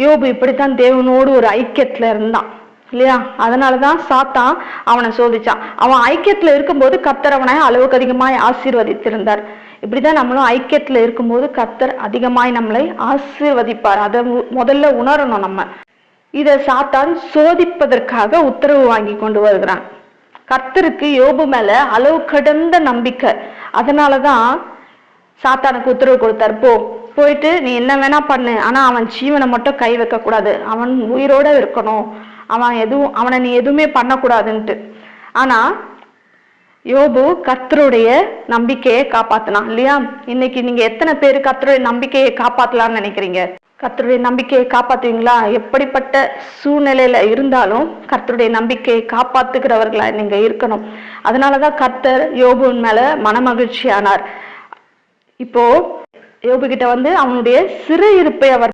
யோபு இப்படித்தான் தேவனோடு ஒரு ஐக்கியத்துல இருந்தான் இல்லையா? அதனாலதான் சாத்தான் அவனை சோதிச்சான். அவன் ஐக்கியத்துல இருக்கும்போது கர்த்தர் அவனை அளவுக்கு அதிகமாய் ஆசீர்வதித்திருந்தார். இப்படிதான் நம்மளும் ஐக்கியத்துல இருக்கும்போது கர்த்தர் அதிகமாய் நம்மளை ஆசீர்வதிப்பார். அதை முதல்ல உணரணும். நம்ம இதை சாத்தான் சோதிப்பதற்காக உத்தரவு வாங்கி கொண்டு வருகிறான். கர்த்தருக்கு யோபு மேல அளவு கடந்த நம்பிக்கை. அதனாலதான் சாத்தானுக்கு உத்தரவு கொடுத்தார், போயிட்டு நீ என்ன வேணா பண்ணு, ஆனா அவன் ஜீவனை மட்டும் கை வைக்க கூடாது, அவன் உயிரோட இருக்கணும், அவனை நீ எதுவுமே பண்ணக்கூடாதுன்ட்டு. ஆனா யோபு கர்த்தருடைய நம்பிக்கையை காப்பாத்தினான் இல்லையா? இன்னைக்கு நீங்க எத்தனை பேரு கர்த்தருடைய நம்பிக்கையை காப்பாத்தலாம்னு நினைக்கிறீங்க? கர்த்தருடைய நம்பிக்கையை காப்பாத்துவீங்களா? எப்படிப்பட்ட சூழ்நிலையில இருந்தாலும் கர்த்தருடைய நம்பிக்கையை காப்பாத்துகிறவர்களா நீங்க இருக்கணும். அதனாலதான் கர்த்தர் யோபுவின் மேல மனமகிழ்ச்சி ஆனார். இப்போ யோபு கிட்ட அவனுடைய சிறு இருப்பை அவர்